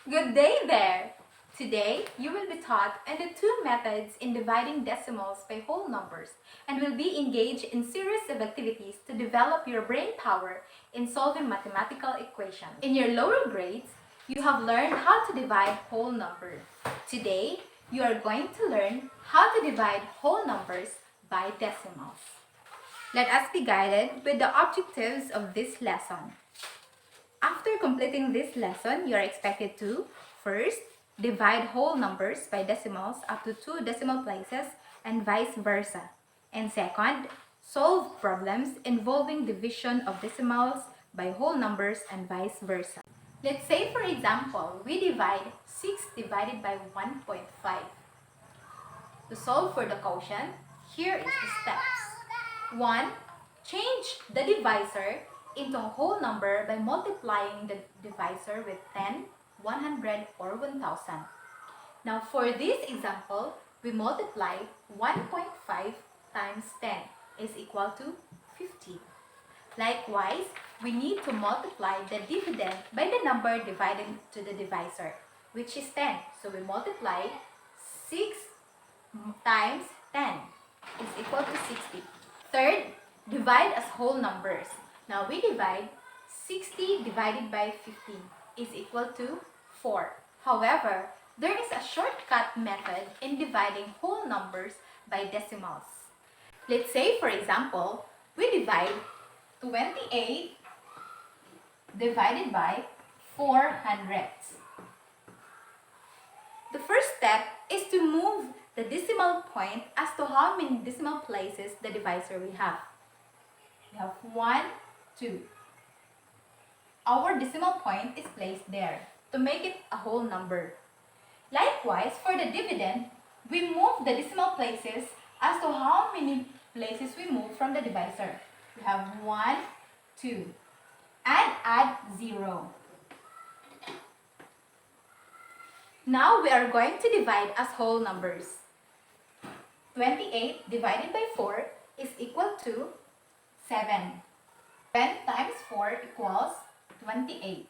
Good day there! Today, you will be taught on the two methods in dividing decimals by whole numbers and will be engaged in series of activities to develop your brain power in solving mathematical equations. In your lower grades, you have learned how to divide whole numbers. Today, you are going to learn how to divide whole numbers by decimals. Let us be guided with the objectives of this lesson. After completing this lesson, you are expected to first, divide whole numbers by decimals up to 2 decimal places and vice versa. And second, solve problems involving division of decimals by whole numbers and vice versa. Let's say, for example, we divide 6 divided by 1.5. To solve for the quotient, here is the steps. 1. Change the divisor into a whole number by multiplying the divisor with 10, 100, or 1000. Now for this example, we multiply 1.5 times 10 is equal to 50. Likewise, we need to multiply the dividend by the number divided to the divisor, which is 10. So we multiply 6 times 10 is equal to 60. Third, divide as whole numbers. Now we divide 60 divided by 15 is equal to 4. However, there is a shortcut method in dividing whole numbers by decimals. Let's say, for example, we divide 28 divided by 400. The first step is to move the decimal point as to how many decimal places the divisor we have. We have 1, 2. Our decimal point is placed there to make it a whole number. Likewise, for the dividend, we move the decimal places as to how many places we move from the divisor. We have 1, 2, and add 0. Now we are going to divide as whole numbers. 28 divided by 4 is equal to 7. 10 times 4 equals 28.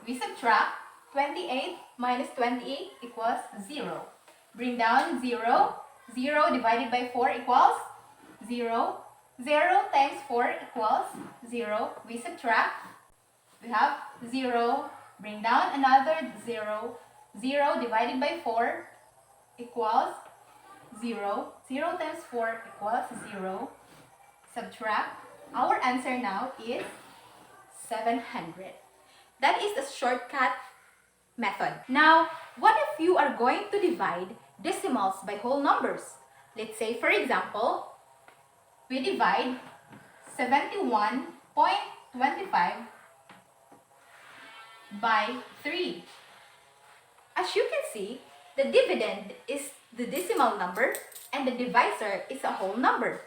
We subtract 28 minus 28 equals 0. Bring down 0. 0 divided by 4 equals 0. 0 times 4 equals 0. We subtract. We have 0. Bring down another 0. 0 divided by 4 equals 0. 0 times 4 equals 0. Subtract. Our answer now is 700. That is a shortcut method. Now, what if you are going to divide decimals by whole numbers? Let's say, for example, we divide 71.25 by 3. As you can see, the dividend is the decimal number and the divisor is a whole number.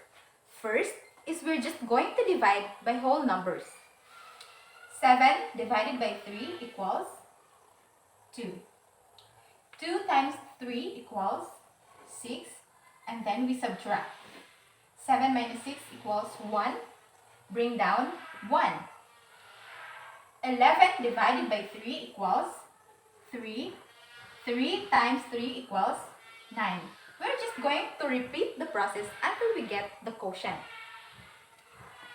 First is we're just going to divide by whole numbers. 7 divided by 3 equals 2. 2 times 3 equals 6, and then we subtract. 7 minus 6 equals 1. Bring down 1. 11 divided by 3 equals 3. 3 times 3 equals 9. We're just going to repeat the process until we get the quotient.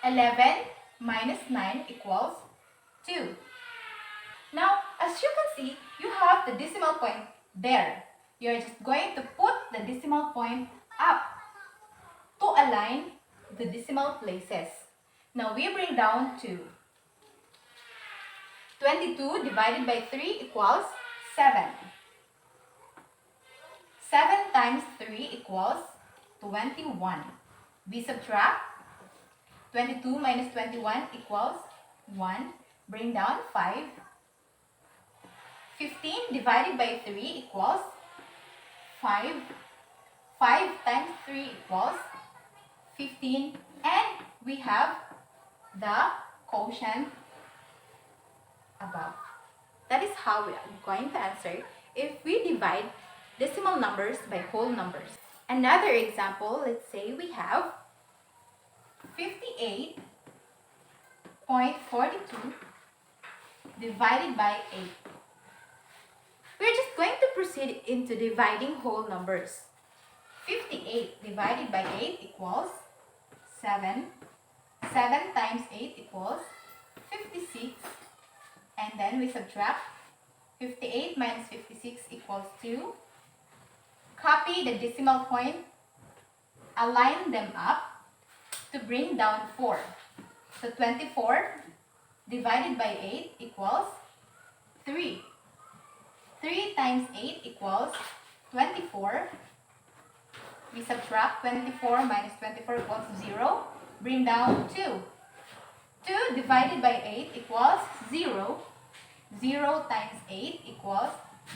11 minus 9 equals 2. Now, as you can see, you have the decimal point there. You're just going to put the decimal point up to align the decimal places. Now, we bring down 2. 22 divided by 3 equals 7. 7 times 3 equals 21. We subtract. 22 minus 21 equals 1. Bring down 5. 15 divided by 3 equals 5. 5 times 3 equals 15. And we have the quotient above. That is how we are going to answer if we divide decimal numbers by whole numbers. Another example, let's say we have 58.42 divided by 8. We're just going to proceed into dividing whole numbers. 58 divided by 8 equals 7. 7 times 8 equals 56. And then we subtract 58 minus 56 equals 2. Copy the decimal point. Align them up to bring down 4. So 24 divided by 8 equals 3. 3 times 8 equals 24. We subtract 24 minus 24 equals 0. Bring down 2. 2 divided by 8 equals 0. 0 times 8 equals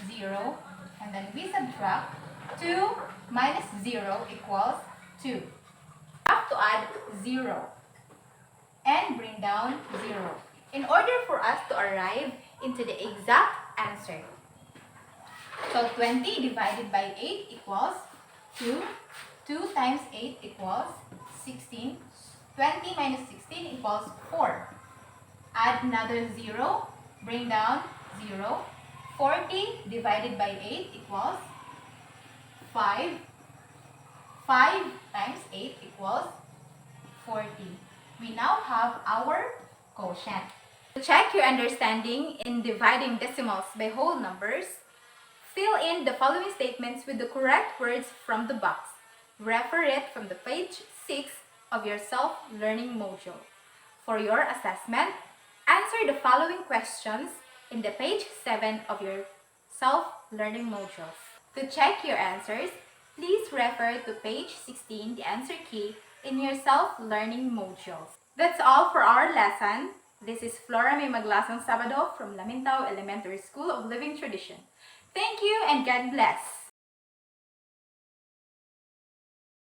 0. And then we subtract 2 minus 0 equals 2. We have to add 0 and bring down 0 in order for us to arrive into the exact answer. So 20 divided by 8 equals 2. 2 times 8 equals 16. 20 minus 16 equals 4. Add another 0. Bring down 0. 40 divided by 8 equals 5. 5 times 8 equals 40. We now have our quotient. To check your understanding in dividing decimals by whole numbers, fill in the following statements with the correct words from the box. Refer it from the page 6 of your self-learning module. For your assessment, answer the following questions in the page 7 of your self-learning module. To check your answers, please refer to page 16, the answer key, in your self-learning modules. That's all for our lesson. This is Flora May Maglasang Sabado from Lamintao Elementary School of Living Tradition. Thank you and God bless!